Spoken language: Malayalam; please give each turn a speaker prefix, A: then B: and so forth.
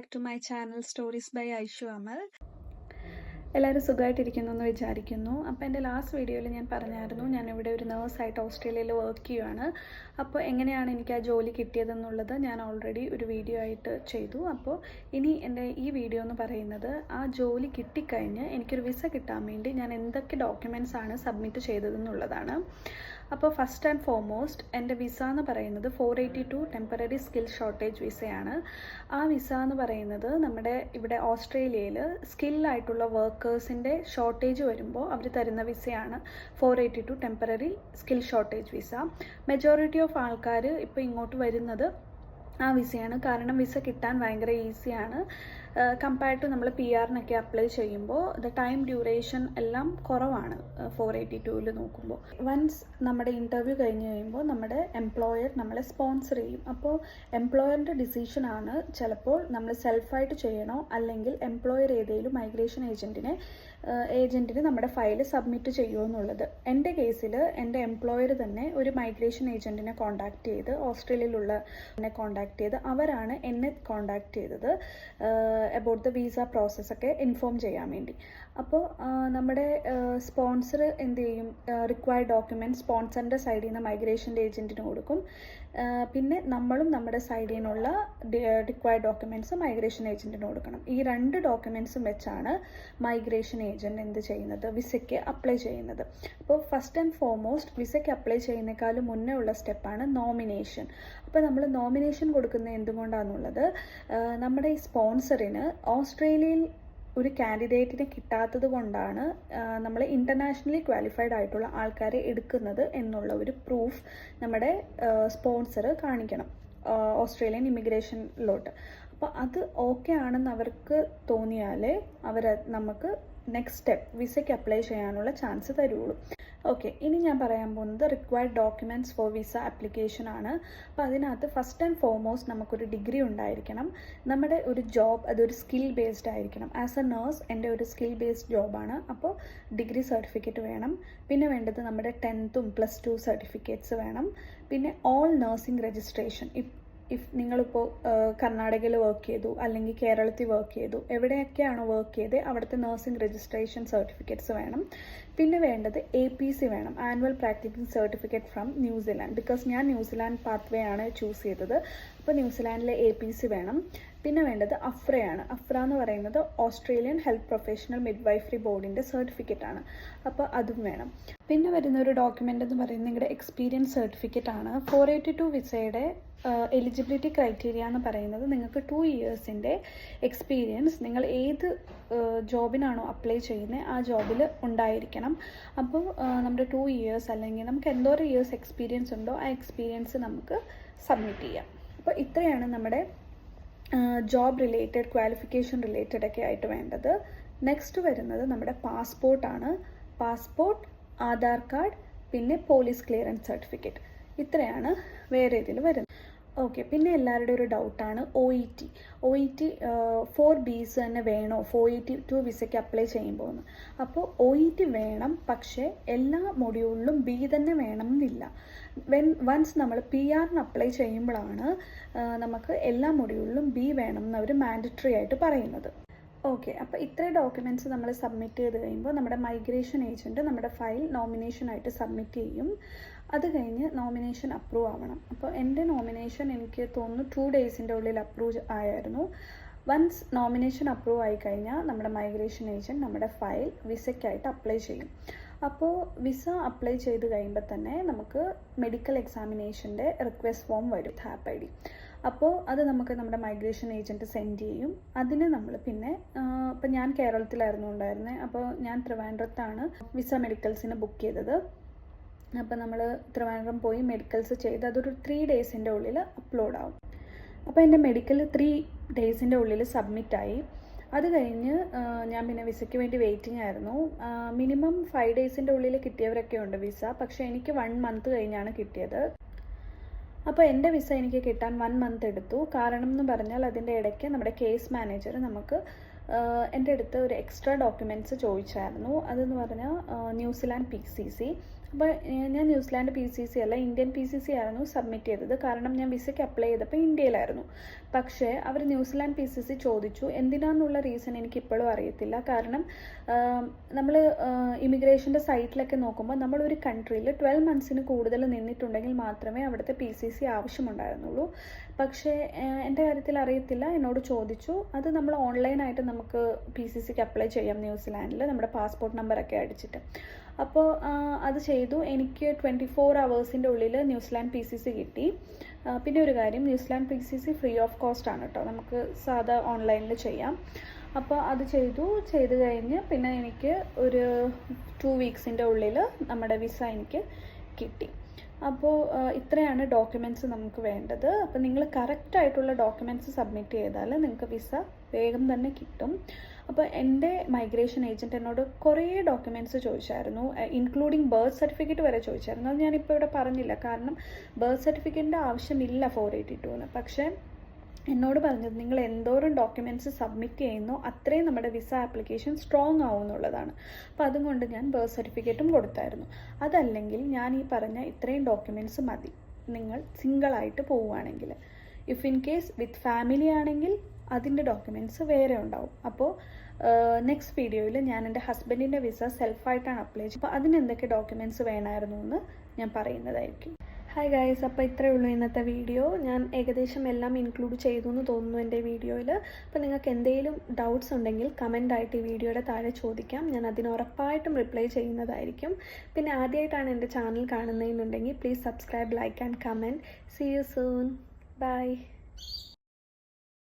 A: Back to my channel stories by Aishu Amal. എല്ലാവരും സുഖമായിട്ടിരിക്കുന്നു എന്ന് വിചാരിക്കുന്നു. അപ്പോൾ എൻ്റെ ലാസ്റ്റ് വീഡിയോയിൽ ഞാൻ പറഞ്ഞായിരുന്നു ഞാനിവിടെ ഒരു നേഴ്സായിട്ട് ഓസ്ട്രേലിയയിൽ വർക്ക് ചെയ്യുകയാണ്. അപ്പോൾ എങ്ങനെയാണ് എനിക്ക് ആ ജോലി കിട്ടിയതെന്നുള്ളത് ഞാൻ ഓൾറെഡി ഒരു വീഡിയോ ആയിട്ട് ചെയ്തു. അപ്പോൾ ഇനി എൻ്റെ ഈ വീഡിയോ എന്ന് പറയുന്നത് ആ ജോലി കിട്ടിക്കഴിഞ്ഞ് എനിക്കൊരു വിസ കിട്ടാൻ വേണ്ടി ഞാൻ എന്തൊക്കെ ഡോക്യുമെൻറ്റ്സ് ആണ് സബ്മിറ്റ് ചെയ്തതെന്നുള്ളതാണ്. അപ്പോൾ ഫസ്റ്റ് ആൻഡ് ഫോർമോസ്റ്റ് എൻ്റെ വിസ എന്ന് പറയുന്നത് 482 ടെമ്പററി സ്കിൽ ഷോർട്ടേജ് വിസയാണ്. ആ വിസ എന്ന് പറയുന്നത് നമ്മുടെ ഇവിടെ ഓസ്ട്രേലിയയിൽ സ്കില്ലായിട്ടുള്ള വർക്കേഴ്സിൻ്റെ ഷോർട്ടേജ് വരുമ്പോൾ അവർ തരുന്ന വിസയാണ് 482 temporary skill shortage visa. Majority of ആൾക്കാർ ഇപ്പോൾ ഇങ്ങോട്ട് വരുന്നത് ആ വിസയാണ്. കാരണം വിസ കിട്ടാൻ ഭയങ്കര ഈസിയാണ്. കമ്പയർഡ് ടു നമ്മൾ PR-നൊക്കെ അപ്ലൈ ചെയ്യുമ്പോൾ ദ ടൈം ഡ്യൂറേഷൻ എല്ലാം കുറവാണ് 482-ൽ നോക്കുമ്പോൾ. വൺസ് നമ്മുടെ ഇൻ്റർവ്യൂ കഴിഞ്ഞ് കഴിയുമ്പോൾ നമ്മുടെ എംപ്ലോയർ നമ്മളെ സ്പോൺസർ ചെയ്യും. അപ്പോൾ എംപ്ലോയറിൻ്റെ ഡിസിഷനാണ് ചിലപ്പോൾ നമ്മൾ സെൽഫായിട്ട് ചെയ്യണോ അല്ലെങ്കിൽ എംപ്ലോയർ ഏതെങ്കിലും മൈഗ്രേഷൻ ഏജൻറ്റിന് നമ്മുടെ ഫയൽ സബ്മിറ്റ് ചെയ്യുമോ എന്നുള്ളത്. എൻ്റെ കേസിൽ എൻ്റെ എംപ്ലോയർ തന്നെ ഒരു മൈഗ്രേഷൻ ഏജൻറ്റിനെ കോൺടാക്റ്റ് ചെയ്ത് ഓസ്ട്രേലിയയിലുള്ള കോൺടാക്റ്റ് ചെയ്ത് അവരാണ് എന്നെ കോൺടാക്റ്റ് ചെയ്തത് അബൌട്ട് ദ വിസ പ്രോസസ്സൊക്കെ ഇൻഫോം ചെയ്യാൻ വേണ്ടി. അപ്പോൾ നമ്മുടെ സ്പോൺസർ എന്ത് ചെയ്യും, റിക്വയർഡ് ഡോക്യുമെൻറ്റ് സ്പോൺസറിൻ്റെ സൈഡിൽ നിന്ന് മൈഗ്രേഷൻ്റെ ഏജൻറ്റിന് കൊടുക്കും. പിന്നെ നമ്മളും നമ്മുടെ സൈഡിൽ നിന്നുള്ള റിക്വയർഡ് ഡോക്യുമെൻറ്റ്സ് മൈഗ്രേഷൻ ഏജൻറ്റിന് കൊടുക്കണം. ഈ 2 ഡോക്യുമെൻറ്റ്സും വെച്ചാണ് മൈഗ്രേഷൻ ഏജൻറ്റ് എന്ത് ചെയ്യുന്നത്, വിസയ്ക്ക് അപ്ലൈ ചെയ്യുന്നത്. അപ്പോൾ ഫസ്റ്റ് ആൻഡ് ഫോർമോസ്റ്റ് വിസയ്ക്ക് അപ്ലൈ ചെയ്യുന്നതിനേക്കാളും മുന്നേ ഉള്ള സ്റ്റെപ്പാണ് നോമിനേഷൻ. അപ്പോൾ നമ്മൾ നോമിനേഷൻ കൊടുക്കുന്നത് എന്തുകൊണ്ടാണെന്നുള്ളത്, നമ്മുടെ ഈ സ്പോൺസറിന് ഓസ്ട്രേലിയയിൽ ഒരു കാൻഡിഡേറ്റിനെ കിട്ടാത്തത് കൊണ്ടാണ് നമ്മൾ ഇൻ്റർനാഷണലി ക്വാളിഫൈഡ് ആയിട്ടുള്ള ആൾക്കാരെ എടുക്കുന്നത് എന്നുള്ള ഒരു പ്രൂഫ് നമ്മുടെ സ്പോൺസർ കാണിക്കണം ഓസ്ട്രേലിയൻ ഇമിഗ്രേഷനിലോട്ട്. അപ്പോൾ അത് ഓക്കെ ആണെന്ന് അവർക്ക് തോന്നിയാലേ അവർ നമുക്ക് നെക്സ്റ്റ് സ്റ്റെപ്പ് വിസയ്ക്ക് അപ്ലൈ ചെയ്യാനുള്ള ചാൻസ് തരുള്ളൂ. ഓക്കെ, ഇനി ഞാൻ പറയാൻ പോകുന്നത് required documents for visa application ആണ്. അപ്പോൾ അതിനകത്ത് ഫസ്റ്റ് ആൻഡ് ഫോർമോസ്റ്റ് നമുക്കൊരു ഡിഗ്രി ഉണ്ടായിരിക്കണം. നമ്മുടെ ഒരു ജോബ് അതൊരു സ്കിൽ ബേസ്ഡ് ആയിരിക്കണം. ആസ് എ നേഴ്സ് എൻ്റെ ഒരു സ്കിൽ ബേസ്ഡ് ജോബാണ്. അപ്പോൾ ഡിഗ്രി സർട്ടിഫിക്കറ്റ് വേണം. പിന്നെ വേണ്ടത് നമ്മുടെ 10th +2 സർട്ടിഫിക്കറ്റ്സ് വേണം. പിന്നെ ഓൾ നഴ്സിംഗ് രജിസ്ട്രേഷൻ. ഇഫ് നിങ്ങളിപ്പോൾ കർണാടകയിൽ വർക്ക് ചെയ്തു അല്ലെങ്കിൽ കേരളത്തിൽ വർക്ക് ചെയ്തു, എവിടെയൊക്കെയാണോ വർക്ക് ചെയ്തത് അവിടുത്തെ നഴ്സിംഗ് രജിസ്ട്രേഷൻ സർട്ടിഫിക്കറ്റ്സ് വേണം. പിന്നെ വേണ്ടത് APC വേണം, annual practising certificate from New Zealand. Because ഞാൻ ന്യൂസിലാൻഡ് പാത്വേ ആണ് ചൂസ് ചെയ്തത്. അപ്പോൾ ന്യൂസിലാൻഡിലെ APC വേണം. പിന്നെ വേണ്ടത് അഫ്രയാണ്. അഫ്ര എന്ന് പറയുന്നത് ഓസ്ട്രേലിയൻ ഹെൽത്ത് പ്രൊഫഷണൽ മിഡ്വൈഫറി ബോർഡിൻ്റെ സർട്ടിഫിക്കറ്റ് ആണ്. അപ്പോൾ അതും വേണം. പിന്നെ വരുന്ന ഒരു ഡോക്യുമെൻ്റ് എന്ന് പറയുന്നത് നിങ്ങളുടെ എക്സ്പീരിയൻസ് സർട്ടിഫിക്കറ്റ് ആണ്. 482 വിസയുടെ എലിജിബിലിറ്റി ക്രൈറ്റീരിയ എന്ന് പറയുന്നത് നിങ്ങൾക്ക് 2 ഇയേഴ്സിൻ്റെ എക്സ്പീരിയൻസ് നിങ്ങൾ ഏത് ജോബിനാണോ അപ്ലൈ ചെയ്യുന്നത് ആ ജോബിൽ ഉണ്ടായിരിക്കണം. അപ്പോൾ നമ്മുടെ 2 ഇയേഴ്സ് അല്ലെങ്കിൽ നമുക്ക് എന്തോരം ഇയേഴ്സ് എക്സ്പീരിയൻസ് ഉണ്ടോ ആ എക്സ്പീരിയൻസ് നമുക്ക് സബ്മിറ്റ് ചെയ്യാം. അപ്പോൾ ഇത്രയാണ് നമ്മുടെ ജോബ് റിലേറ്റഡ് ക്വാളിഫിക്കേഷൻ റിലേറ്റഡ് ഒക്കെ ആയിട്ട് വേണ്ടത്. നെക്സ്റ്റ് വരുന്നത് നമ്മുടെ പാസ്പോർട്ടാണ്. പാസ്പോർട്ട്, ആധാർ കാർഡ്, പിന്നെ പോലീസ് ക്ലിയറൻസ് സർട്ടിഫിക്കറ്റ്. ഇത്രയാണ് വേറെ ഇതിൽ വരുന്നത്. ഓക്കെ, പിന്നെ എല്ലാവരുടെയും ഒരു ഡൗട്ടാണ് OET 4Bs തന്നെ വേണോ 482 വിസയ്ക്ക് അപ്ലൈ ചെയ്യുമ്പോൾ എന്ന്. അപ്പോൾ OET വേണം, പക്ഷേ എല്ലാ മൊഡ്യൂളിലും B തന്നെ വേണം എന്നില്ല. വൺസ് നമ്മൾ PR-ന് അപ്ലൈ ചെയ്യുമ്പോഴാണ് നമുക്ക് എല്ലാ മൊഡ്യൂളിലും B വേണം എന്ന് അവർ മാൻഡറ്ററി ആയിട്ട് പറയുന്നത്. ഓക്കെ, അപ്പോൾ ഇത്രയും ഡോക്യുമെൻറ്റ്സ് നമ്മൾ സബ്മിറ്റ് ചെയ്ത് കഴിയുമ്പോൾ നമ്മുടെ മൈഗ്രേഷൻ ഏജൻറ്റ് നമ്മുടെ ഫയൽ നോമിനേഷനായിട്ട് സബ്മിറ്റ് ചെയ്യും. അത് കഴിഞ്ഞ് നോമിനേഷൻ അപ്രൂവ് ആവണം. അപ്പോൾ എൻ്റെ നോമിനേഷൻ എനിക്ക് തോന്നുന്നു 2 ഡേയ്സിൻ്റെ ഉള്ളിൽ അപ്രൂവ് ആയിരുന്നു. വൺസ് നോമിനേഷൻ അപ്രൂവ് ആയിക്കഴിഞ്ഞാൽ നമ്മുടെ മൈഗ്രേഷൻ ഏജൻറ്റ് നമ്മുടെ ഫയൽ വിസയ്ക്കായിട്ട് അപ്ലൈ ചെയ്യും. അപ്പോൾ വിസ അപ്ലൈ ചെയ്ത് കഴിയുമ്പോൾ തന്നെ നമുക്ക് മെഡിക്കൽ എക്സാമിനേഷൻ്റെ റിക്വസ്റ്റ് ഫോം വരും, ഹാപ്പ് ID. അപ്പോൾ അത് നമുക്ക് നമ്മുടെ മൈഗ്രേഷൻ ഏജൻറ്റ് സെൻഡ് ചെയ്യും. അതിന് നമ്മൾ പിന്നെ ഇപ്പം ഞാൻ കേരളത്തിലായിരുന്നു ഉണ്ടായിരുന്നത്. അപ്പോൾ ഞാൻ ട്രിവാൻഡ്രത്താണ് വിസ മെഡിക്കൽസിന് ബുക്ക് ചെയ്തത്. അപ്പോൾ നമ്മൾ ട്രിവാൻഡ്രം പോയി മെഡിക്കൽസ് ചെയ്ത് അതൊരു 3 ഡേയ്സിൻ്റെ ഉള്ളിൽ അപ്ലോഡ് ആവും. അപ്പോൾ എൻ്റെ മെഡിക്കൽ 3 ഡേയ്സിൻ്റെ ഉള്ളിൽ സബ്മിറ്റായി. അത് കഴിഞ്ഞ് ഞാൻ പിന്നെ വിസയ്ക്ക് വേണ്ടി വെയിറ്റിംഗ് ആയിരുന്നു. മിനിമം 5 ഡേയ്സിൻ്റെ ഉള്ളിൽ കിട്ടിയവരൊക്കെ ഉണ്ട് വിസ. പക്ഷേ എനിക്ക് 1 മന്ത് കഴിഞ്ഞാണ് കിട്ടിയത്. അപ്പോൾ എൻ്റെ വിസ എനിക്ക് കിട്ടാൻ 1 മന്ത് എടുത്തു. കാരണം എന്ന് പറഞ്ഞാൽ അതിൻ്റെ ഇടയ്ക്ക് നമ്മുടെ കേസ് മാനേജർ നമുക്ക് എൻ്റെ അടുത്ത് ഒരു എക്സ്ട്രാ ഡോക്യുമെൻറ്റ്സ് ചോദിച്ചായിരുന്നു. അതെന്ന് പറഞ്ഞാൽ ന്യൂസിലാൻഡ് PCC. അപ്പോൾ ഞാൻ ന്യൂസിലാൻഡ് PCC അല്ല, ഇന്ത്യൻ PCC ആയിരുന്നു സബ്മിറ്റ് ചെയ്തത്. കാരണം ഞാൻ വിസയ്ക്ക് അപ്ലൈ ചെയ്തപ്പോൾ ഇന്ത്യയിലായിരുന്നു. പക്ഷേ അവർ ന്യൂസിലാൻഡ് PCC ചോദിച്ചു. എന്തിനാന്നുള്ള റീസൺ എനിക്കിപ്പോഴും അറിയത്തില്ല. കാരണം നമ്മൾ ഇമിഗ്രേഷൻ്റെ സൈറ്റിലൊക്കെ നോക്കുമ്പോൾ നമ്മളൊരു കൺട്രിയിൽ 12 മന്ത്സിന് കൂടുതൽ നിന്നിട്ടുണ്ടെങ്കിൽ മാത്രമേ അവിടുത്തെ PCC ആവശ്യമുണ്ടായിരുന്നുള്ളൂ. പക്ഷേ എൻ്റെ കാര്യത്തിൽ അറിയത്തില്ല, എന്നോട് ചോദിച്ചു. അത് നമ്മൾ ഓൺലൈനായിട്ട് നമുക്ക് PCCക്ക് അപ്ലൈ ചെയ്യാം ന്യൂസിലാൻഡിൽ, നമ്മുടെ പാസ്പോർട്ട് നമ്പറൊക്കെ അടിച്ചിട്ട്. അപ്പോൾ അത് ചെയ്തു. എനിക്ക് 24 hours ഉള്ളിൽ ന്യൂസിലാൻഡ് PCC കിട്ടി. പിന്നെ ഒരു കാര്യം, New Zealand PCC free of cost ആണ് കേട്ടോ, നമുക്ക് സാധാ ഓൺലൈനിൽ ചെയ്യാം. അപ്പോൾ അത് ചെയ്ത് കഴിഞ്ഞ് പിന്നെ എനിക്ക് ഒരു 2 weeks ഉള്ളിൽ നമ്മുടെ വിസ എനിക്ക് കിട്ടി. അപ്പോൾ ഇത്രയാണ് ഡോക്യുമെൻറ്റ്സ് നമുക്ക് വേണ്ടത്. അപ്പോൾ നിങ്ങൾ കറക്റ്റായിട്ടുള്ള ഡോക്യുമെൻറ്റ്സ് സബ്മിറ്റ് ചെയ്താൽ നിങ്ങൾക്ക് വിസ വേഗം തന്നെ കിട്ടും. അപ്പോൾ എൻ്റെ മൈഗ്രേഷൻ ഏജൻറ്റ് എന്നോട് കുറേ ഡോക്യുമെൻറ്റ്സ് ചോദിച്ചായിരുന്നു, ഇൻക്ലൂഡിങ് ബർത്ത് സർട്ടിഫിക്കറ്റ് വരെ ചോദിച്ചായിരുന്നു. അത് ഞാനിപ്പോൾ ഇവിടെ പറഞ്ഞില്ല, കാരണം ബർത്ത് സർട്ടിഫിക്കറ്റിൻ്റെ ആവശ്യമില്ല 482-ന്. പക്ഷേ എന്നോട് പറഞ്ഞത് നിങ്ങൾ എന്തോരം ഡോക്യുമെൻറ്റ്സ് സബ്മിറ്റ് ചെയ്യുന്നോ അത്രയും നമ്മുടെ വിസ ആപ്ലിക്കേഷൻ സ്ട്രോങ് ആവും എന്നുള്ളതാണ്. അപ്പോൾ അതുകൊണ്ട് ഞാൻ ബർത്ത് സർട്ടിഫിക്കറ്റും കൊടുത്തായിരുന്നു. അതല്ലെങ്കിൽ ഞാൻ ഈ പറഞ്ഞ ഇത്രയും ഡോക്യുമെൻറ്റ്സ് മതി നിങ്ങൾ സിംഗിളായിട്ട് പോവുകയാണെങ്കിൽ. If in case with family ആണെങ്കിൽ അതിൻ്റെ ഡോക്യുമെൻറ്റ്സ് വേറെ ഉണ്ടാവും. അപ്പോൾ നെക്സ്റ്റ് വീഡിയോയിൽ ഞാൻ എൻ്റെ ഹസ്ബൻഡിൻ്റെ വിസ സെൽഫായിട്ടാണ് അപ്ലൈ ചെയ്തത്. അപ്പോൾ അതിനെന്തൊക്കെ ഡോക്യുമെൻറ്റ്സ് വേണമായിരുന്നു എന്ന് ഞാൻ പറയുന്നതായിരിക്കും. ഹായ് ഗൈസ്, അപ്പോൾ ഇത്രയേ ഉള്ളൂ ഇന്നത്തെ വീഡിയോ. ഞാൻ ഏകദേശം എല്ലാം ഇൻക്ലൂഡ് ചെയ്തു എന്ന് തോന്നുന്നു എൻ്റെ വീഡിയോയിൽ. അപ്പോൾ നിങ്ങൾക്ക് എന്തെങ്കിലും ഡൗട്ട്സ് ഉണ്ടെങ്കിൽ കമൻ്റായിട്ട് ഈ വീഡിയോയുടെ താഴെ ചോദിക്കാം. ഞാൻ അതിന് ഉറപ്പായിട്ടും റിപ്ലൈ ചെയ്യുന്നതായിരിക്കും. പിന്നെ ആദ്യമായിട്ടാണ് എൻ്റെ ചാനൽ കാണുന്നതെന്നുണ്ടെങ്കിൽ please subscribe, like and comment. See you soon. By.